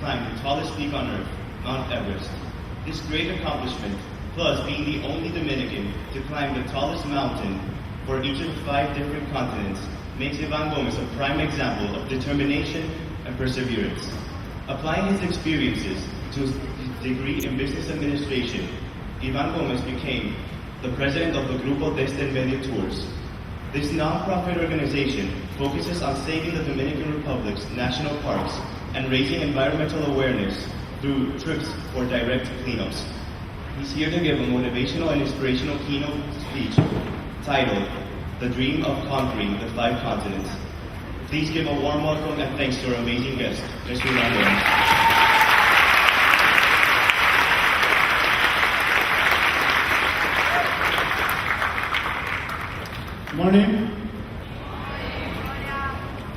climb the tallest peak on Earth, Mount Everest. This great accomplishment, plus being the only Dominican to climb the tallest mountain for each of the 5 different continents, makes Ivan Gomez a prime example of determination and perseverance. Applying his experiences to his degree in business administration, Ivan Gomez became the president of the Grupo Desde el Medio Tours. This non-profit organization focuses on saving the Dominican Republic's national parks and raising environmental awareness through trips for direct cleanups. He's here to give a motivational and inspirational keynote speech titled, "The Dream of Conquering the 5 Continents." Please give a warm welcome and thanks to our amazing guest, Mr. Ivan Gomez. Good morning.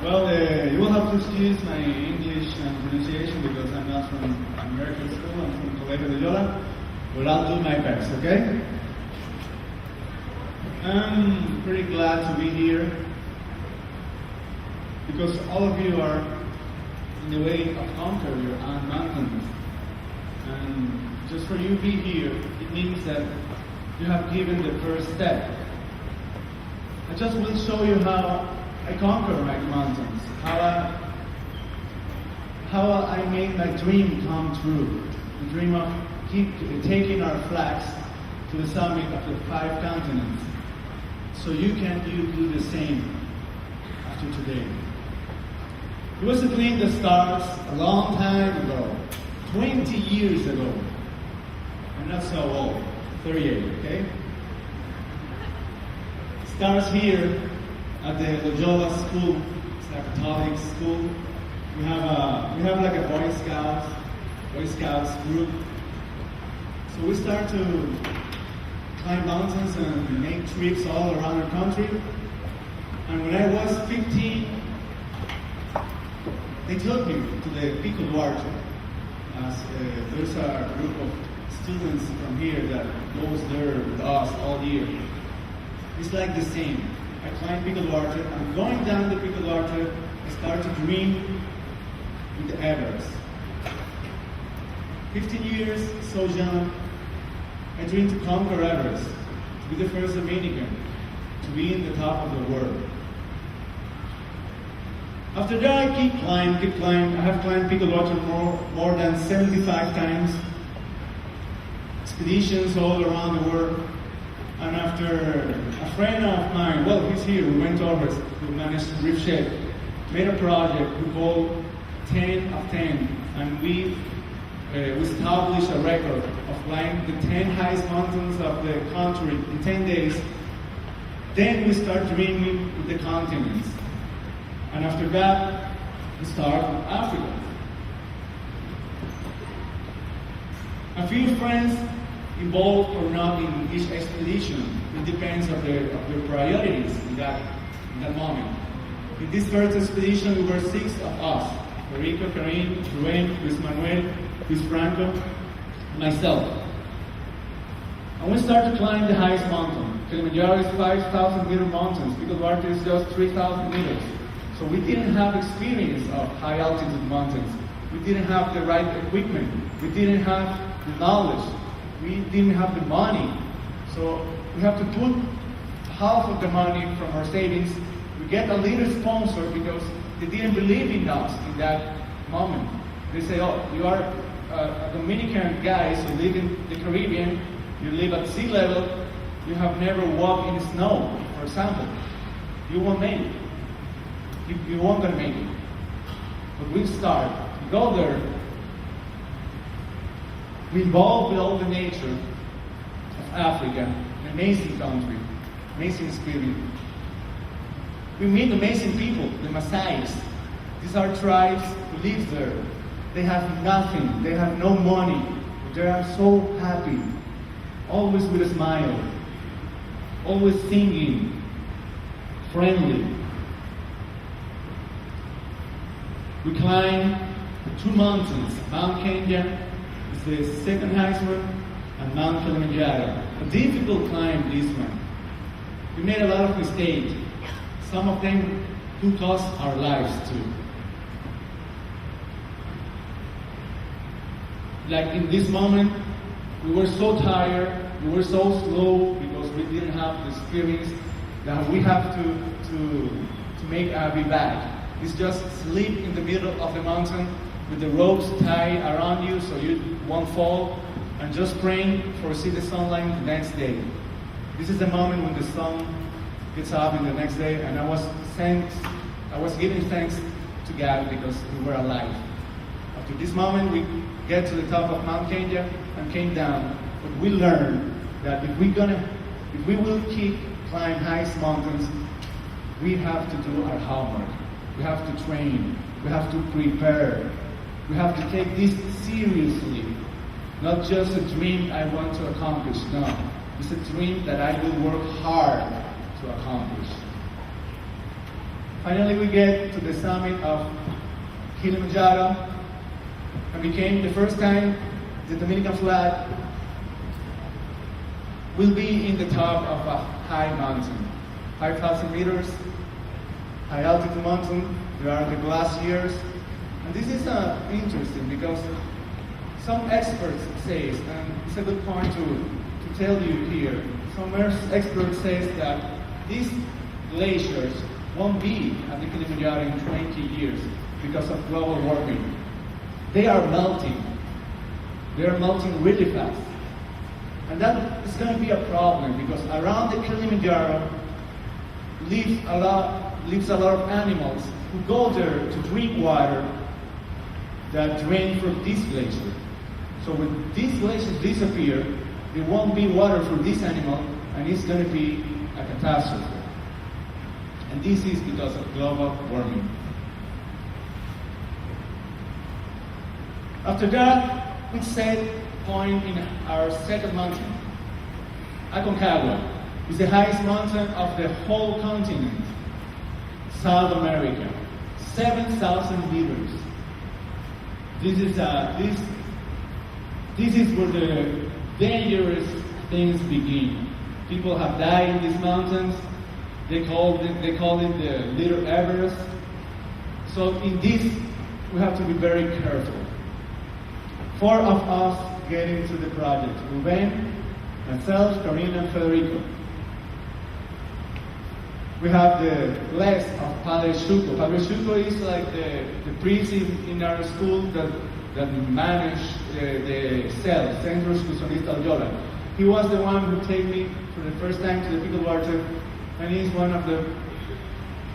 Well, you will have to excuse my English pronunciation because I'm not from American school, I'm from Colegio de Yola, but I'll do my best, okay? I'm pretty glad to be here because all of you are in the way of conquer your own mountains. And just for you to be here, it means that you have given the first step. I just will show you how I conquer my mountains, how I made my dream come true, the dream of taking our flags to the summit of the 5 continents. So you do the same after today. It was a dream that starts a long time ago, 20 years ago. I'm not so old, 38, okay? Starts here at the Loyola School. It's like a Catholic school. We have like a Boy Scouts group. So we start to climb mountains and make trips all around our country. And when I was 15, they took me to the Pico Duarte. There's a group of students from here that goes there with us all year. It's like the same. I climb Pico Duarte. I'm going down the Pico Duarte. I start to dream with the Everest. 15 years, so young. I dreamed to conquer Everest, to be the first Dominican, to be in the top of the world. After that, I keep climbing. I have climbed Pico Duarte more than 75 times. Expeditions all around the world. And after a friend of mine, well, he's here, we went over, who managed to reef shape, made a project we called 10 of 10, and we established a record of climbing the 10 highest mountains of the country in 10 days. Then we start dreaming with the continents. And after that, we start with Africa. A few friends involved or not in each expedition. It depends of their priorities in that moment. In this first expedition, we were 6 of us: Federico, Karim, Ruben, Luis Manuel, Luis Franco, and myself. And we started to climb the highest mountain. Kilimanjaro is 5,000-meter mountains. Pico Duarte is just 3,000 meters. So we didn't have experience of high altitude mountains. We didn't have the right equipment. We didn't have the knowledge. We didn't have the money. So we have to put half of the money from our savings. We get a little sponsor because they didn't believe in us in that moment. They say, oh, you are a Dominican guy, so you live in the Caribbean, you live at sea level, you have never walked in snow, for example. You won't make it. You won't gonna make it. But we start, we go there, we involve with all the nature of Africa, an amazing country, amazing spirit. We meet amazing people, the Maasais. These are tribes who live there. They have nothing, they have no money, but they are so happy, always with a smile, always singing, friendly. We climb 2 mountains, Mount Kenya, the second highest one, and Mount Kilimanjaro. A difficult climb, this one. We made a lot of mistakes. Some of them took us our lives too. Like in this moment, we were so tired, we were so slow because we didn't have the experience that we have to make Abby back. It's just sleep in the middle of the mountain with the ropes tied around you so you won't fall, and just praying for see the sunlight the next day. This is the moment when the sun gets up in the next day, and I was giving thanks to God because we were alive. After this moment, we get to the top of Mount Kenya and came down, but we learned that if we will keep climb highest mountains, we have to do our homework. We have to train. We have to prepare. We have to take this seriously. Not just a dream I want to accomplish. No, it's a dream that I will work hard to accomplish. Finally, we get to the summit of Kilimanjaro, and became the first time the Dominican flag will be in the top of a high mountain, 5,000 meters, high altitude mountain. There are the glaciers, and this is interesting because some experts say, and it's a good point to tell you here. Some experts say that these glaciers won't be at the Kilimanjaro in 20 years because of global warming. They are melting. They are melting really fast. And that is going to be a problem because around the Kilimanjaro lives a lot of animals who go there to drink water that drain from this glacier. So when these glaciers disappear, there won't be water for this animal, and it's going to be a catastrophe. And this is because of global warming. After that, we set point in our second mountain, Aconcagua. It's the highest mountain of the whole continent, South America, 7,000 meters. This is where the dangerous things begin. People have died in these mountains. They call it the Little Everest. So in this, we have to be very careful. 4 of us get into the project: Ruben, myself, Karina, and Federico. We have the bless of Padre Chuco. Padre Chuco is like the priest in our school that manage the cell, Centro Excursionista Loyola. He was the one who took me for the first time to the Pico Duarte, and he's one of the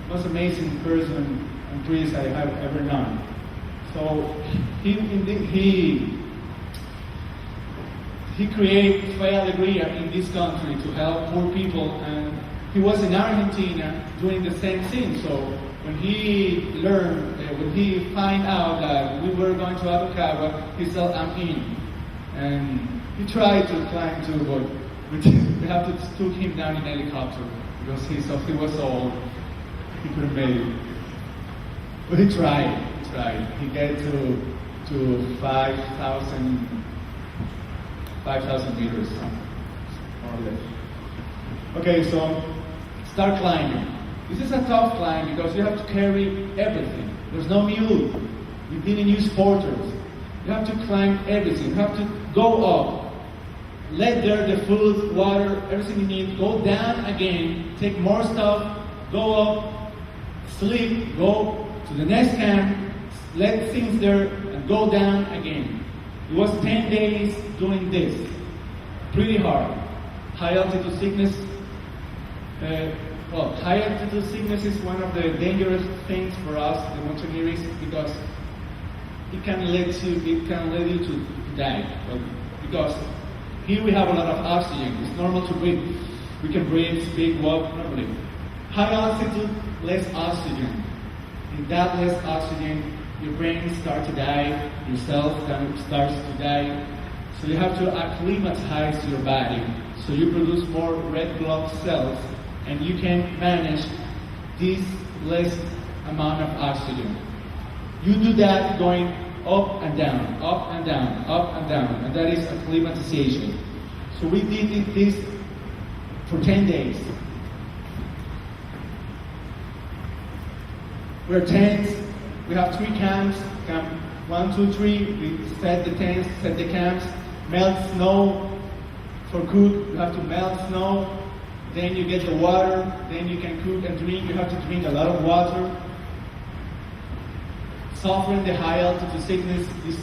most amazing person and priests I have ever known. So he created Fe Alegría in this country to help poor people, and he was in Argentina doing the same thing. So when he learned, when he found out that we were going to Aconcagua, he said, "I'm in." And he tried to climb too, but we have to took him down in helicopter because he was so old, he couldn't make it. But he tried. He get to 5,000 meters, more or less. Okay, so start climbing. This is a tough climb because you have to carry everything. There's no mule. You didn't use porters. You have to climb everything. You have to go up. Let there the food, water, everything you need. Go down again. Take more stuff. Go up. Sleep. Go to the next camp. Let things there and go down again. It was 10 days doing this. Pretty hard. High altitude sickness. High altitude sickness is one of the dangerous things for us, the mountaineers, because it can lead you to die. Because here we have a lot of oxygen. It's normal to breathe. We can breathe, speak, walk normally. High altitude, less oxygen. In that less oxygen, your brain starts to die, your cells starts to die. So you have to acclimatize your body. So you produce more red blood cells, and you can manage this less amount of oxygen. You do that going up and down, up and down, up and down, and that is acclimatization. So we did this for 10 days. We're tents. We have 3 camps: Camp 1, 2, 3, we set the tents, set the camps, melt snow for cook. You have to melt snow. Then you get the water. Then you can cook and drink. You have to drink a lot of water. Suffering the high altitude sickness, this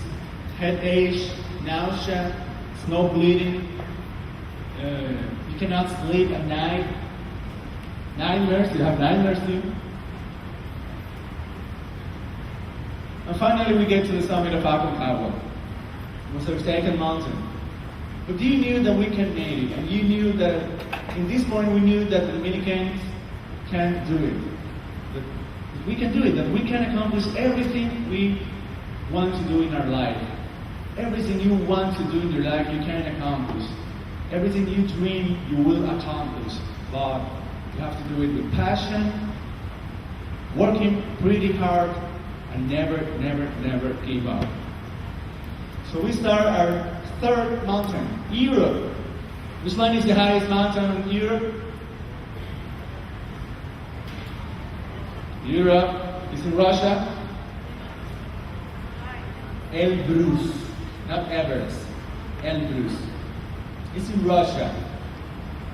headache, nausea, snow bleeding. You cannot sleep at night. Nightmares, you have nightmares too. And finally we get to the summit of Aconcagua. It was our second mountain. But you knew that we can make it, and you knew that, in this point we knew that the Dominicans can do it. That we can do it, that we can accomplish everything we want to do in our life. Everything you want to do in your life, you can accomplish. Everything you dream, you will accomplish. But you have to do it with passion, working pretty hard, and never give up. So we start our third mountain, Europe. Which one is the highest mountain in Europe? Europe is in Russia. Elbrus, not Everest. Elbrus. It's in Russia.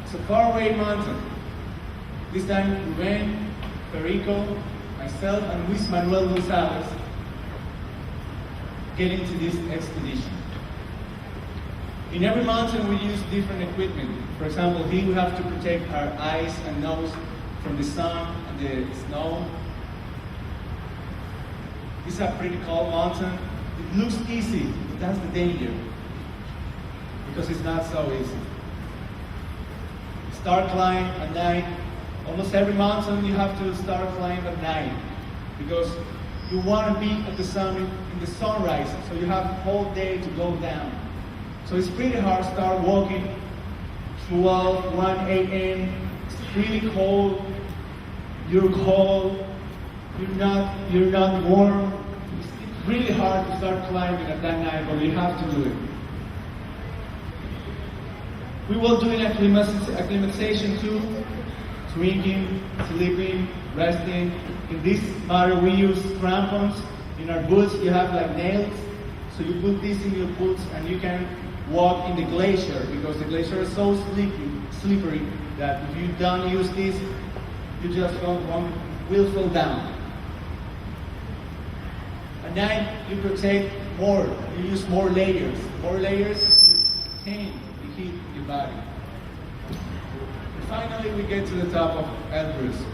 It's a faraway mountain. This time Ruben, Federico, myself, and Luis Manuel Gonzalez get into this expedition. In every mountain we use different equipment. For example, here we have to protect our eyes and nose from the sun and the snow. It's a pretty cold mountain. It looks easy, but that's the danger. Because it's not so easy. Start climb at night. Almost every mountain you have to start climb at night. Because you want to be at the summit in the sunrise, so you have the whole day to go down. So it's pretty hard to start walking 12, 1 a.m. It's really cold. You're cold. You're not warm. It's really hard to start climbing at that night, but you have to do it. We will do an acclimatization too. Drinking, sleeping, resting. In this matter, we use crampons. In our boots, you have like nails. So you put this in your boots and you can walk in the glacier because the glacier is so slippery that if you don't use this, you just will fall down. At night, you protect more. You use more layers. More layers to contain the heat in your body. Finally, we get to the top of Elbrus.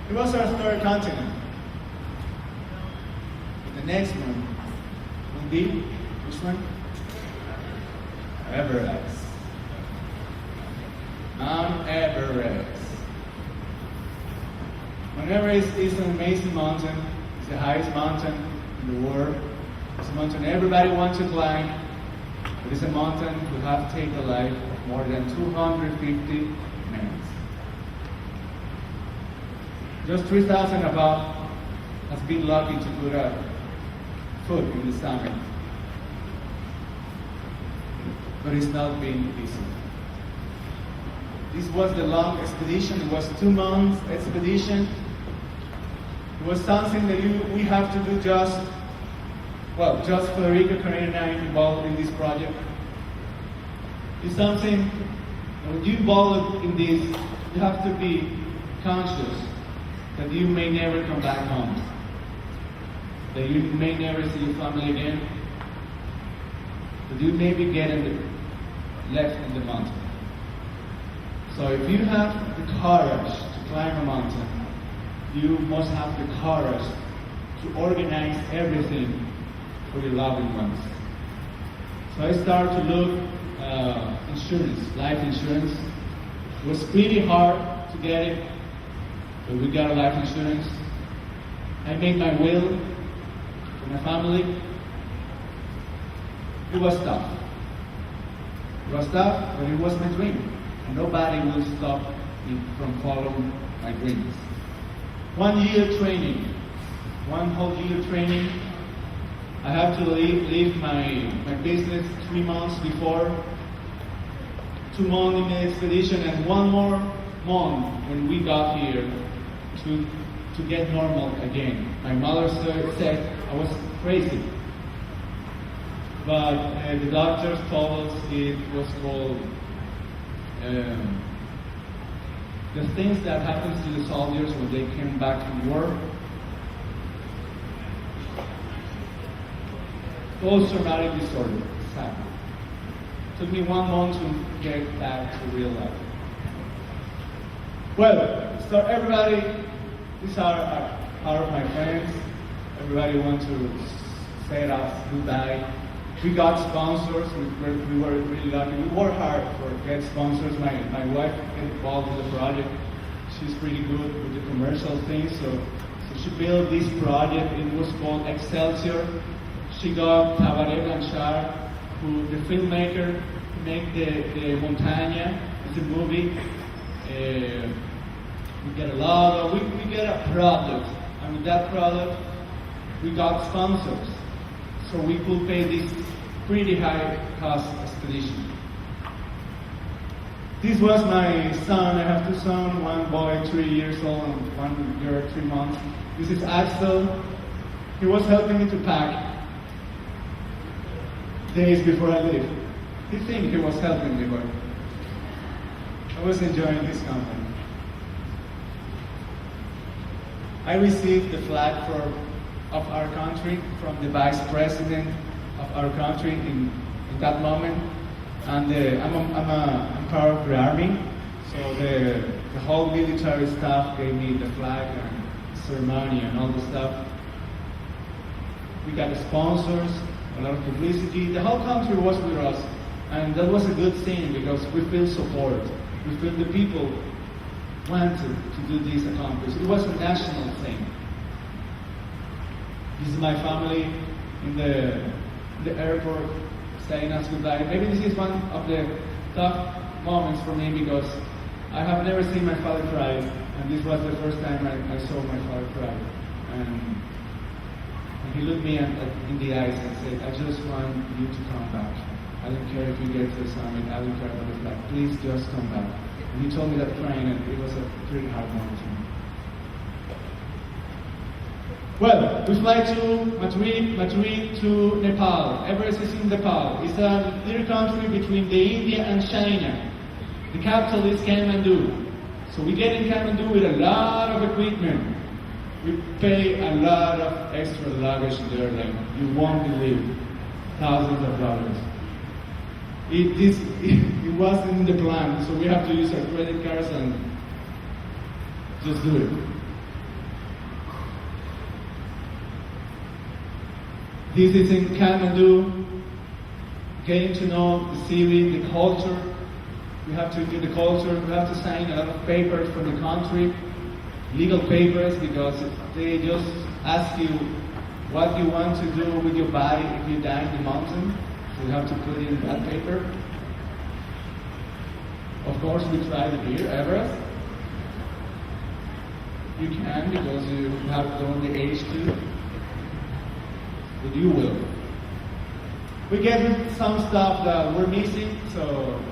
It was our third continent. The next one will be, which one? Everest. Mount Everest. Mount Everest is an amazing mountain. It's the highest mountain in the world. It's a mountain everybody wants to climb. But it's a mountain who have taken the life of more than 250 men. Just 3,000 above has been lucky to put a foot in the summit. But it's not been easy. This was the long expedition. It was 2 months expedition. It was something that we have to do just Federico, Corinne, and I involved in this project. It's something, when you involved in this, you have to be conscious that you may never come back home. That you may never see your family again. That you may be left in the mountain. So if you have the courage to climb a mountain, you must have the courage to organize everything for your loved ones. So I started to look insurance, life insurance. It was pretty hard to get it, but we got a life insurance. I made my will for my family. It was tough. It was tough, but it was my dream. And nobody will stop me from following my dreams. 1 year training. 1 whole year training. I have to leave my business 3 months before. 2 months in the expedition and 1 more month when we got here to get normal again. My mother said I was crazy. But the doctors told us it was called the things that happens to the soldiers when they came back from war. Post-traumatic disorder, exactly. Took me 1 month to get back to real life. Well, so everybody, these are part of my friends. Everybody wants to say us goodbye. We got sponsors. We were really lucky. We worked hard for get sponsors. My wife got involved in the project. She's pretty good with the commercial things. So she built this project. It was called Excelsior. She got Tabaré Blanchard, who the filmmaker, who made the Montaña. It's a movie. We get a lot of, we get a product. And with that product, we got sponsors. So we could pay this pretty high cost expedition. This was my son. I have 2 sons, one boy 3 years old and 1 year 3 months. This is Axel. He was helping me to pack days before I leave. He think he was helping me, but I was enjoying this company. I received the flag of our country from the vice president of our country in that moment, and I'm part of the army, so the whole military staff gave me the flag and ceremony and all the stuff. We got the sponsors, a lot of publicity. The whole country was with us, and that was a good thing because we feel support. We feel the people wanted to do this accomplishment. It was a national thing. This is my family in the airport saying us goodbye. Maybe this is one of the tough moments for me because I have never seen my father cry, and this was the first time I saw my father cry. And he looked me in the eyes and said, "I just want you to come back. I don't care if you get to the summit. I don't care about the flag. Please just come back." And he told me that crying, and it was a pretty hard moment for me. Well, we fly to Madrid to Nepal. Everest is in Nepal. It's a little country between the India and China. The capital is Kathmandu. So we get in Kathmandu with a lot of equipment. We pay a lot of extra luggage there, like you won't believe, thousands of dollars. It wasn't in the plan, so we have to use our credit cards and just do it. This is in Kathmandu, getting to know the city, the culture. We have to do the culture, we have to sign a lot of papers from the country, legal papers, because they just ask you what you want to do with your body if you die in the mountain. So you have to put in that paper. Of course, we try the beer, Everest. You can because you have done the age too. But you will. We get some stuff that we're missing, so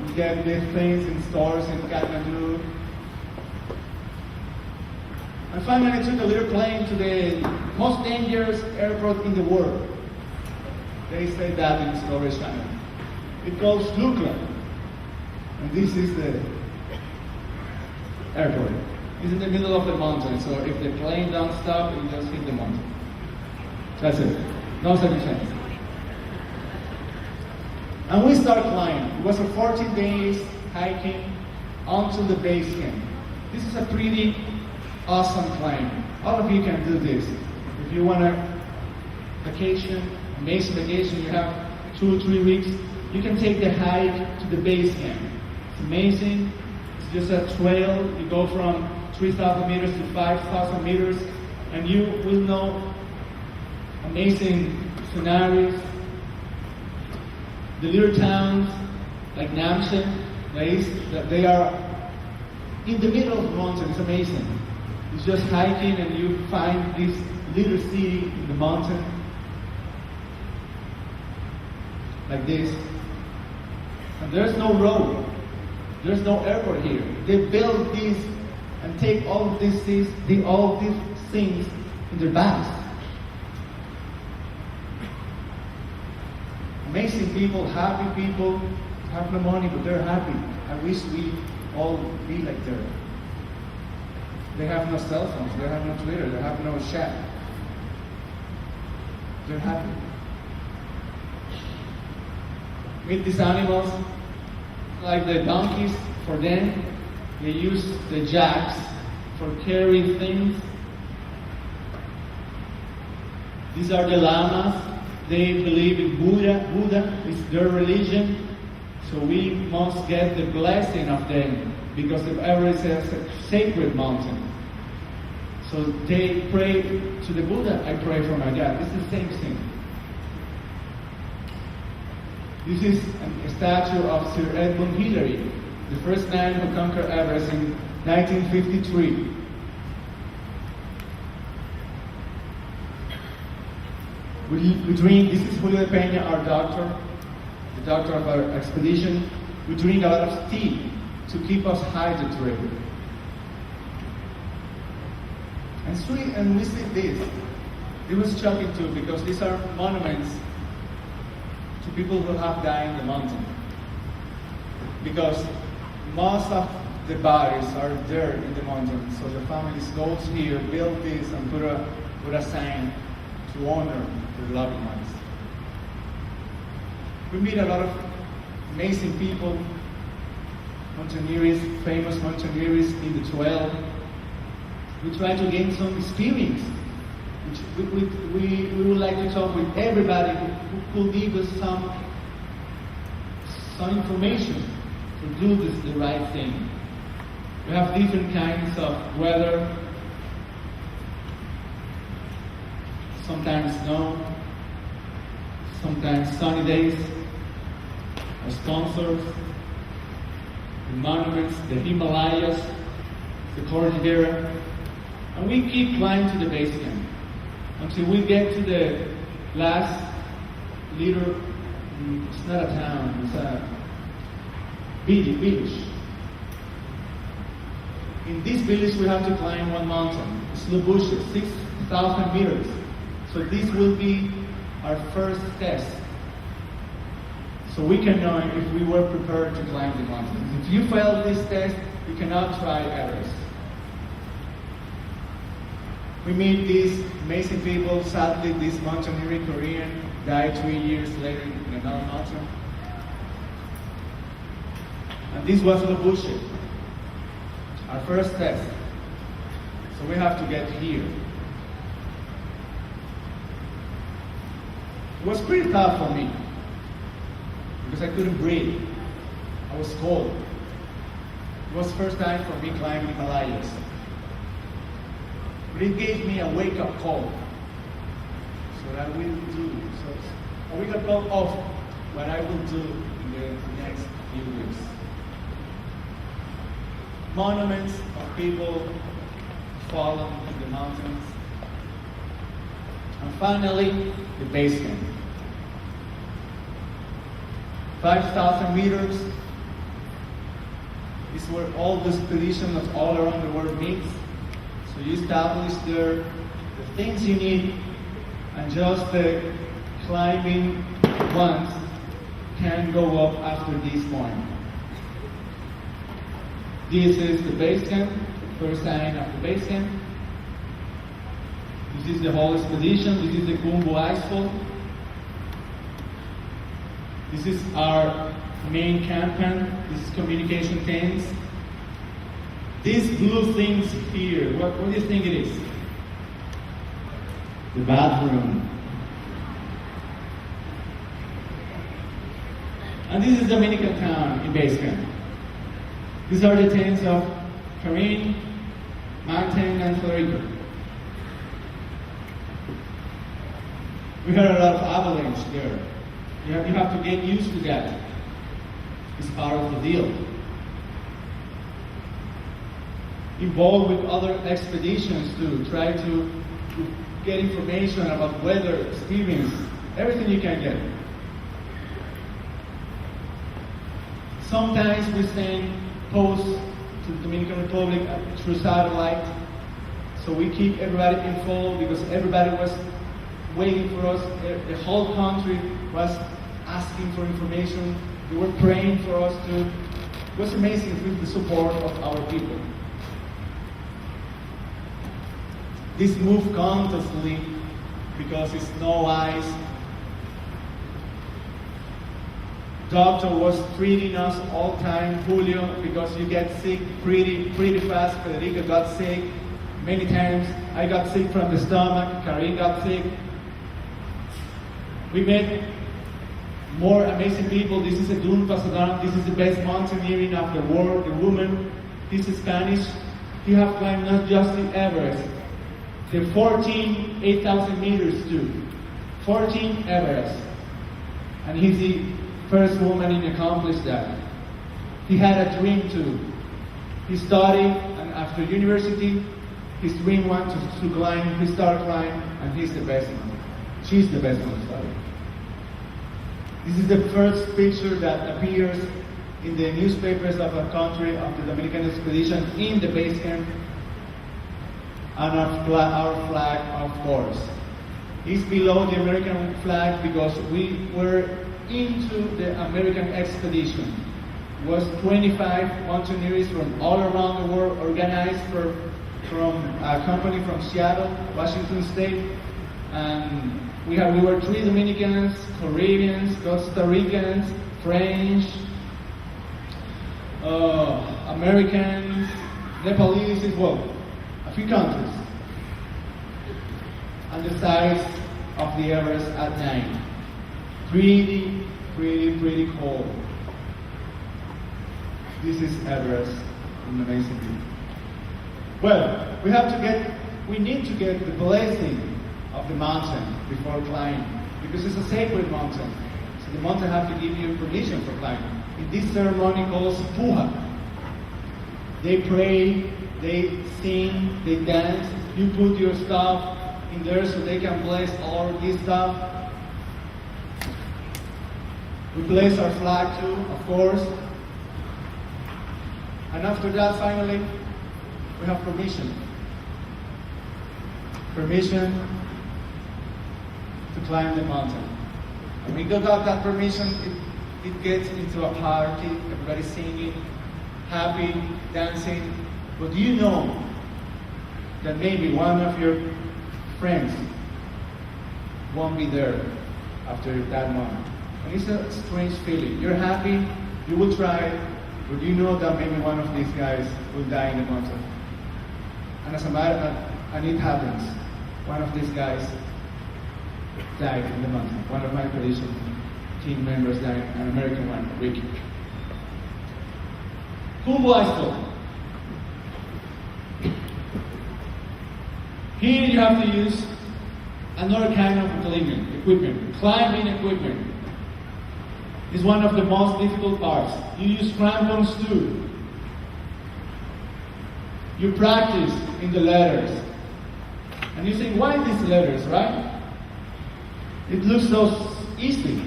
we get these things in stores in Kathmandu. And finally, I took a little plane to the most dangerous airport in the world. They say that in Discovery Channel. It goes Lukla. And this is the airport. It's in the middle of the mountain, so if the plane don't stop, it just hit the mountain. That's it. No second chance. And we start climbing. It was a 14 days hiking onto the base camp. This is a pretty awesome climb. All of you can do this. If you want a vacation, amazing vacation, you have 2 or 3 weeks, you can take the hike to the base camp. It's amazing. It's just a trail. You go from 3,000 meters to 5,000 meters, and you will know amazing scenarios. The little towns like Namchen, that they are in the middle of the mountain. It's amazing. It's just hiking and you find this little city in the mountain like this. And there's no road. There's no airport here. They build this and take all of these things in their bags. Amazing people, happy people, have no money, but they're happy. I wish we all be like them. They have no cell phones, they have no Twitter, they have no chat. They're happy. Meet these animals, like the donkeys, for them, they use the jacks for carrying things. These are the llamas. They believe in Buddha. Buddha is their religion. So we must get the blessing of them because the Everest is a sacred mountain. So they pray to the Buddha. I pray for my God. It's the same thing. This is a statue of Sir Edmund Hillary, the first man who conquered Everest in 1953. We drink, this is Julio de Peña, our doctor, the doctor of our expedition. We drink a lot of tea to keep us hydrated. And we see this. It was shocking too because these are monuments to people who have died in the mountain. Because most of the bodies are there in the mountain, so the families goes here, build this, and put a sign to honor their loved ones. We meet a lot of amazing people, mountaineers, famous mountaineers in the trail. We try to gain some experience. We would like to talk with everybody who could give us some information to do the right thing. We have different kinds of weather. Sometimes snow, sometimes sunny days. Our sponsors, the monuments, the Himalayas, the Cordillera, and we keep climbing to the base camp until we get to the last little, it's not a town, it's a village. In this village we have to climb one mountain, Slobushe, 6,000 meters. So this will be our first test. So we can know if we were prepared to climb the mountain. If you fail this test, you cannot try Everest. We meet these amazing people. Sadly, this mountaineering Korean died 3 years later in another mountain. And this was Slobushe, our first test. So we have to get here. It was pretty tough for me because I couldn't breathe. I was cold. It was the first time for me climbing Himalayas. But it gave me a wake-up call. So that I will do. So a wake-up call of what I will do in the next few weeks. Monuments of people fallen in the mountains. And finally, the base camp. 5,000 meters is where all the expeditions of all around the world meets. So you establish there the things you need, and just the climbing ones can go up after this point. This is the base camp, the first sign of the base camp. This is the whole expedition. This is the Kumbu Icefall. This is our main campaign. This is communication tents. These blue things here, what do you think it is? The bathroom. And this is Dominican town in base camp. These are the tents of Karin, Mountain, and Florico. We heard a lot of avalanche there. You have to get used to that. It's part of the deal. Involved with other expeditions to try to get information about weather, experience, everything you can get. Sometimes we send posts to the Dominican Republic through satellite, so we keep everybody informed because everybody was waiting for us. The whole country was asking for information. They were praying for us too. It was amazing with the support of our people. This moved constantly because it's no ice. Doctor was treating us all time, Julio, because you get sick pretty fast. Federica got sick many times. I got sick from the stomach. Karin got sick. We met more amazing people. This is a Dun Pasadon. This is the best mountaineering of the world. The woman, this is Spanish. He have climbed not just the Everest, the 8,000 meters too. 14 Everest. And he's the first woman to accomplish that. He had a dream too. He studied, and after university, his dream was to climb. He started climbing, and he's the best one. She's the best one to study. This is the first picture that appears in the newspapers of our country of the Dominican expedition in the base camp, and our flag, of course. It's below the American flag because we were into the American expedition. It was 25 mountaineers from all around the world, organized from a company from Seattle, Washington State, and we were 3 Dominicans, Caribbeans, Costa Ricans, French, Americans, Nepalese as well, a few countries. And the size of the Everest at night. Pretty cold. This is Everest, an amazing view. Well, we need to get the blessing of the mountain before climbing, because it's a sacred mountain. So the mountain have to give you permission for climbing. In this ceremony called Puja, they pray, they sing, they dance. You put your stuff in there so they can bless all this stuff. We place our flag too, of course. And after that, finally, we have permission. Permission to climb the mountain. When we got that permission, it gets into a party, everybody's singing, happy, dancing. But do you know that maybe one of your friends won't be there after that moment? And it's a strange feeling. You're happy, you will try, but you know that maybe one of these guys will die in the mountain. And and it happens. One of these guys died in the mountain. One of my expedition team members died, an American one, Ricky. Kumbu Icefall. Here you have to use another kind of equipment, climbing equipment. It's one of the most difficult parts. You use crampons too. You practice in the letters. And you think, why these letters, right? It looks so easy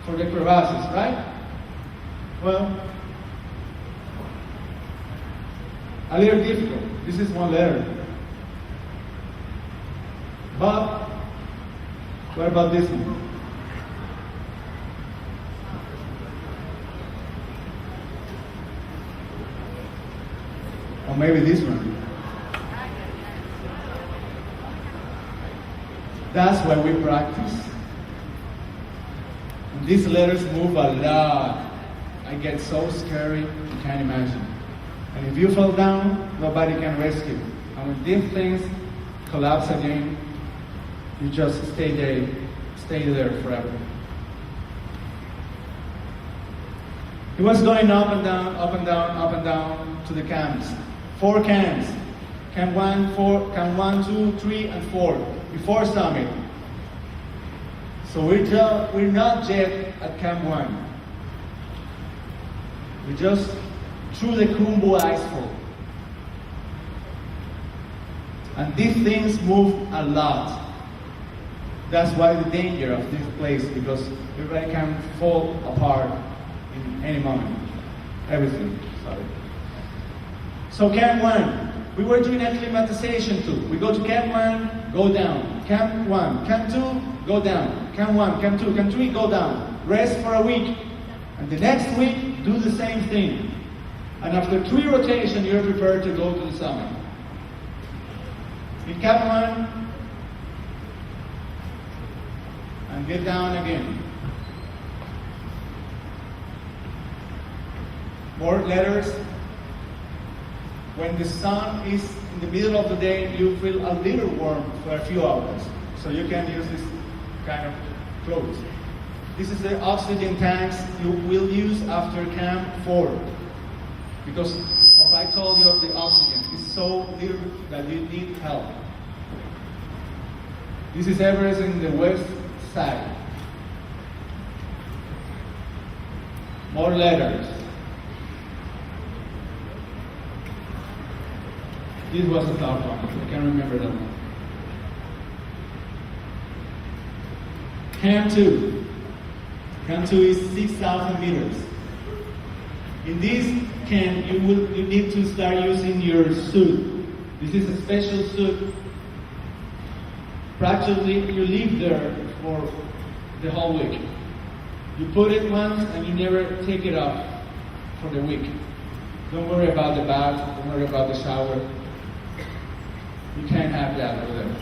for the crevasses, right? Well, a little difficult. This is one letter. But what about this one? Or maybe this one. That's why we practice. And these letters move a lot. I get so scary, you can't imagine. And if you fall down, nobody can rescue. And when these things collapse again, you just stay there forever. He was going up and down, up and down, up and down to the camps. 4 camps. Camp 1, 2, 3, and 4. Before summit. So we're not yet at Camp 1. We just through the Kumbu Icefall. And these things move a lot. That's why the danger of this place, because everybody can fall apart in any moment. Everything. Sorry. So Camp 1, we were doing acclimatization too. We go to Camp 1, go down. Camp 1, Camp 2, go down. Cam 1, Cam 2, Cam 3, go down. Rest for a week. And the next week, do the same thing. And after 3 rotations, you're prepared to go to the summit. In Cam 1, and get down again. More letters. When the sun is in the middle of the day, you feel a little warm for a few hours. So you can use this kind of clothes. This is the oxygen tanks you will use after Camp 4. Because if I told you of the oxygen, it's so little that you need help. This is Everest in the west side. More letters. This was a tough one. I can't remember that one. Camp 2. Camp 2 is 6,000 meters. In this camp, you need to start using your suit. This is a special suit. Practically, you live there for the whole week. You put it once and you never take it off for the week. Don't worry about the bath, don't worry about the shower. You can't have that over there.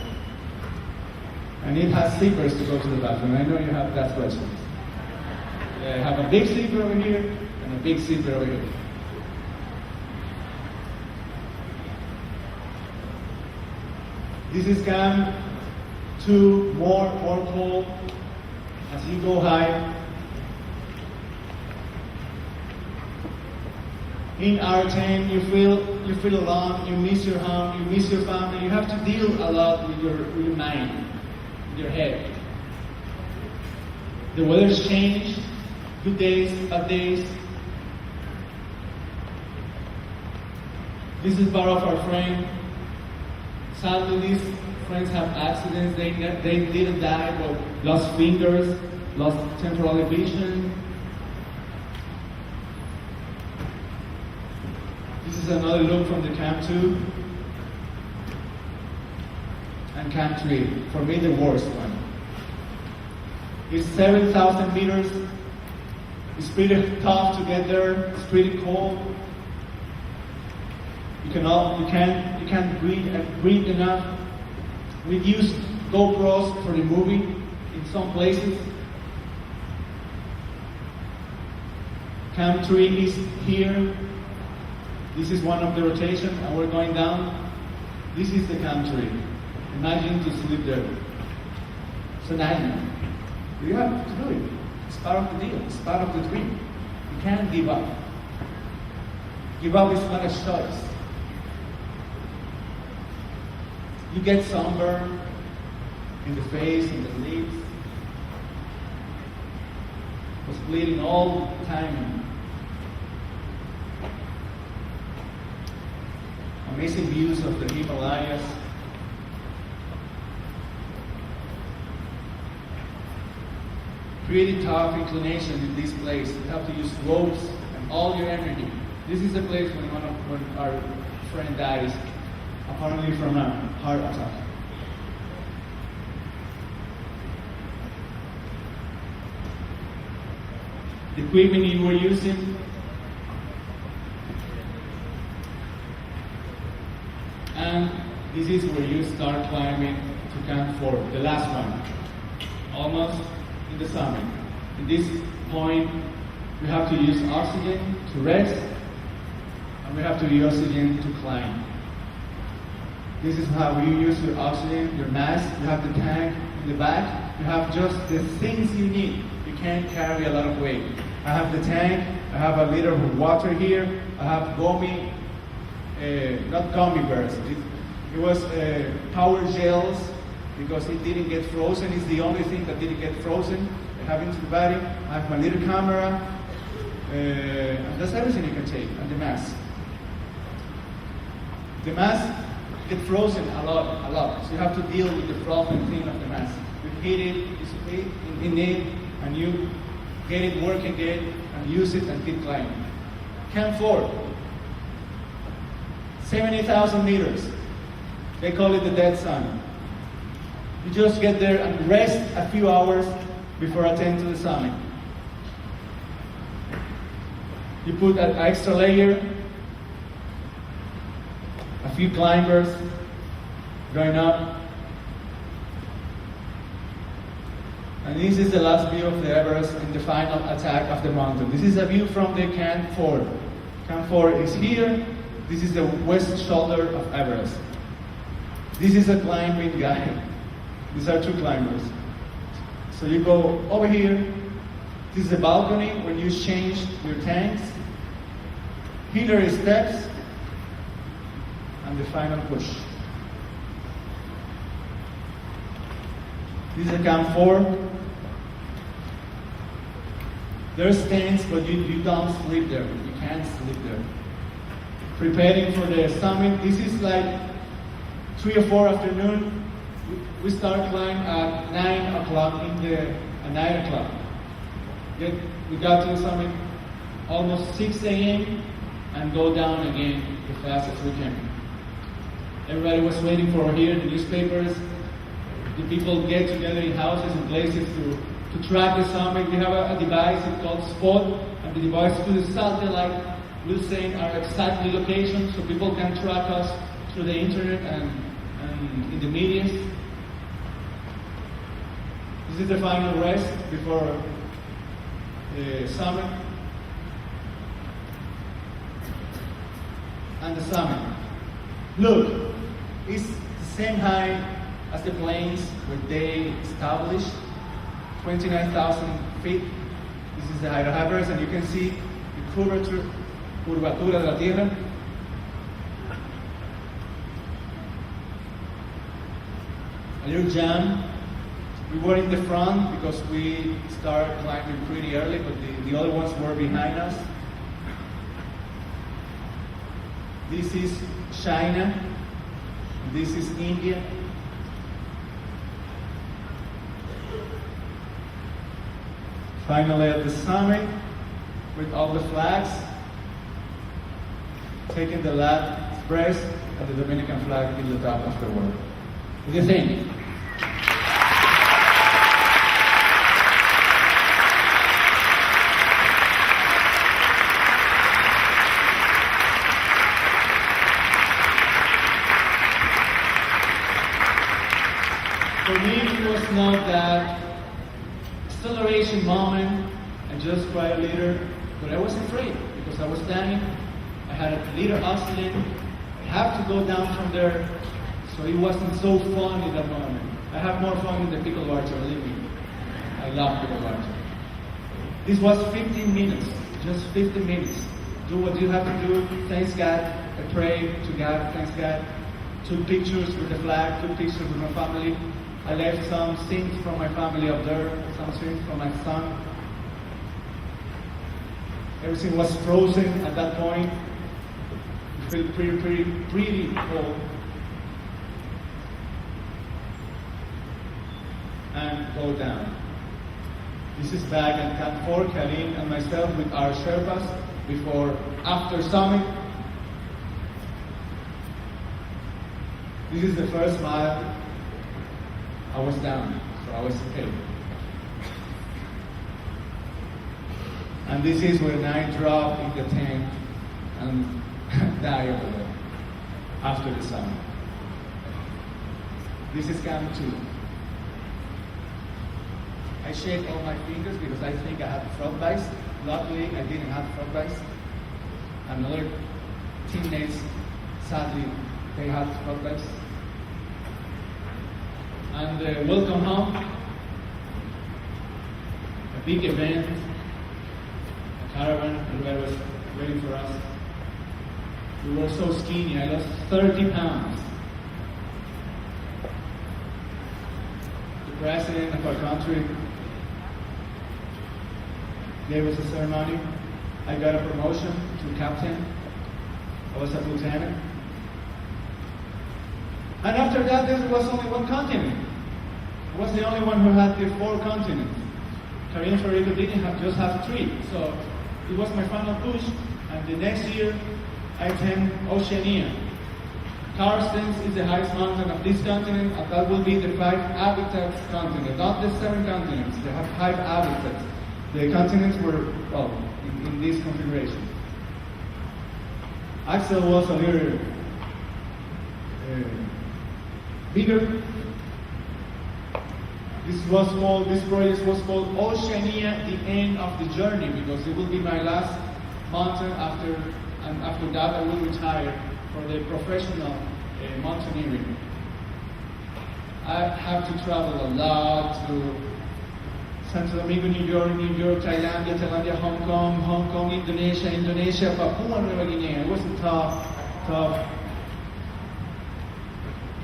And it has zippers to go to the bathroom. I know you have that question. I have a big zipper over here and a big zipper over here. This is Camp 2, more cold. As you go high. In R10, you feel alone, you miss your home, you miss your family. You have to deal a lot with your mind, with your head. The weather's changed, good days, bad days. This is part of our friend. Sadly, these friends have accidents. They didn't die, but lost fingers, lost temporal vision. This is another look from the Camp 2 and Camp 3. For me, the worst one. It's 7,000 meters. It's pretty tough to get there. It's pretty cold. You can't breathe enough. We use GoPros for the movie in some places. Camp 3 is here. This is one of the rotations, and we're going down. This is the Camp 3. Imagine to sleep there. It's a nightmare. You have to do it. It's part of the deal. It's part of the dream. You can't give up. Give up is not a choice. You get sunburn in the face, in the lips. I was bleeding all the time. Amazing views of the Himalayas. Pretty tough inclination in this place. You have to use ropes and all your energy. This is the place when our friend dies, apparently from a heart attack. The equipment you were using. And this is where you start climbing to Camp 4, the last one, almost in the summit. At this point, we have to use oxygen to rest, and we have to use oxygen to climb. This is how you use your oxygen, your mask. You have the tank in the back. You have just the things you need. You can't carry a lot of weight. I have the tank. I have a liter of water here. I have not gummy bears. It was power gels because it didn't get frozen. It's the only thing that didn't get frozen. I have into the body. I have my little camera. And that's everything you can take. And the mask. The mask gets frozen a lot. So you have to deal with the frozen thing of the mask. You heat it, you split in it, and you get it working again, and use it and keep climbing. Camp 4. 70,000 meters. They call it the dead sun. You just get there and rest a few hours before attending to the summit. You put an extra layer, a few climbers going up. And this is the last view of the Everest in the final attack of the mountain. This is a view from the Camp 4. Camp 4 is here. This is the west shoulder of Everest. This is a climbing guide. These are two climbers. So you go over here. This is the balcony where you change your tanks. Here are steps. And the final push. This is a Camp 4. There's tents, but you don't sleep there. You can't sleep there. Preparing for the summit. This is like 3 or 4 afternoon. We start climb at 9 o'clock at 9 o'clock. We got to the summit almost 6 a.m. and go down again as fast as we can. Everybody was waiting for here, the newspapers. The people get together in houses and places to track the summit. We have a device called Spot, and the device to the satellite will send our exact location so people can track us through the internet and in the media. This is the final rest before the summit. And the summit. Look, it's the same height as the planes where they established, 29,000 feet. This is the height of Everest, and you can see the curvatura de la Tierra. A little jam. We were in the front because we started climbing pretty early, but the other ones were behind us. This is China. This is India. Finally at the summit, with all the flags, taking the last breath and the Dominican flag in the top of the world. What do you think? For me, it was not that acceleration moment and just quite a leader, but I was afraid because I was standing. I had a leader hustling. I have to go down from there, so it wasn't so fun in that moment. I have more fun in the pickle archer, believe me. I love pickle archer. This was 15 minutes, just 15 minutes. Do what you have to do. Thanks God. I pray to God. Thanks God. Took pictures with the flag. Took pictures with my family. I left some things from my family up there, some things from my son. Everything was frozen at that point. It felt pretty cold. And go down. This is back at Camp 4, Karim and myself with our Sherpas after summit. This is the first mile. I was down, so I was okay. And this is when I dropped in the tank and died over there after the summit. This is Camp 2. I shake all my fingers because I think I had frog bites. Luckily, I didn't have frog bites. Another teammates, sadly, they had frog bites. And welcome home. A big event, a caravan, everybody was waiting for us. We were so skinny, I lost 30 pounds. The president of our country gave us a ceremony. I got a promotion to captain. I was a lieutenant. And after that, there was only one continent. I was the only one who had the 4 continents. Karim and Federico didn't just have 3. So it was my final push. And the next year, I attend Oceania. Carstens is the highest mountain of this continent, and that will be the 5 habitats continent, not the 7 continents. They have 5 habitats. The continents were, well, in this configuration. Axel was a little bigger. This project was called Oceania, the end of the journey, because it will be my last mountain and after that I will retire for the professional mountaineering. I have to travel a lot to Santo Domingo, New York, Thailand, Hong Kong, Indonesia, Papua New Guinea. It was a tough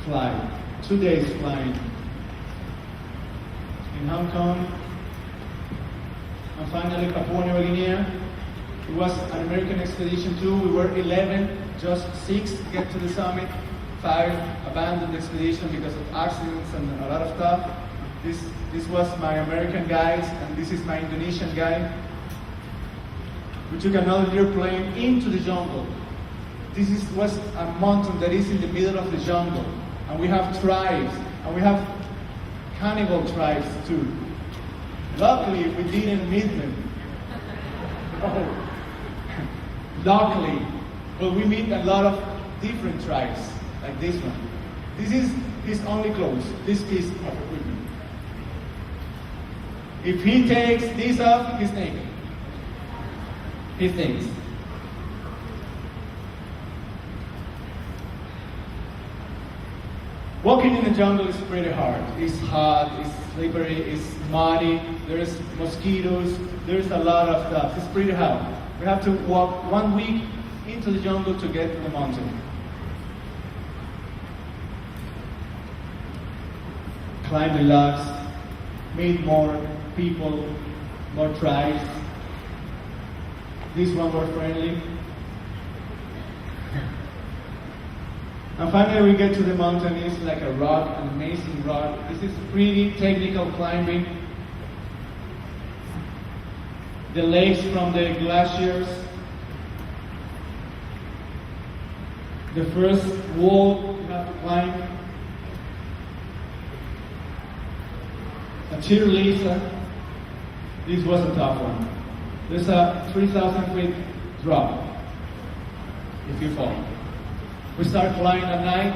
flight. 2 days flying. In Hong Kong, and finally Papua New Guinea. It was an American expedition too. We were 11, just 6 get to the summit. 5 abandoned the expedition because of accidents and a lot of stuff. This was my American guys, and this is my Indonesian guy. We took another airplane into the jungle. Was a mountain that is in the middle of the jungle, and we have tribes, and we have cannibal tribes too. Luckily, we didn't meet them. Oh. Luckily, but we meet a lot of different tribes, like this one. This is his only clothes, this piece of equipment. If he takes this off, he's naked. He thinks. Walking in the jungle is pretty hard. It's hot, it's slippery, it's muddy, there's mosquitoes, there's a lot of stuff. It's pretty hard. We have to walk 1 week into the jungle to get to the mountain. Climb the logs, meet more people, more tribes. These ones were friendly. And finally we get to the mountain. It's like a rock, an amazing rock. This is pretty technical climbing. The lakes from the glaciers. The first wall you have to climb. A Tirlisa. This was a tough one. There's a 3,000 feet drop if you fall. We start flying at night,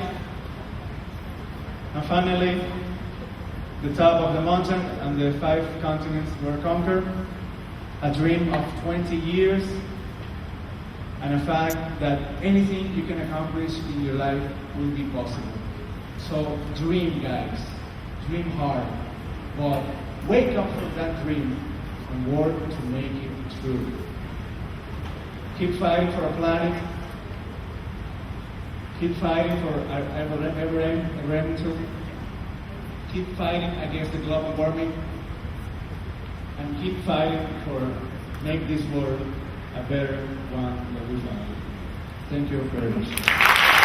and finally, the top of the mountain and the 5 continents were conquered. A dream of 20 years, and a fact that anything you can accomplish in your life will be possible. So dream, guys. Dream hard, but wake up from that dream and work to make it true. Keep fighting for a planet. Keep fighting for our environmental. Keep fighting against the global warming. And keep fighting for make this world a better one than we found it. Thank you very much.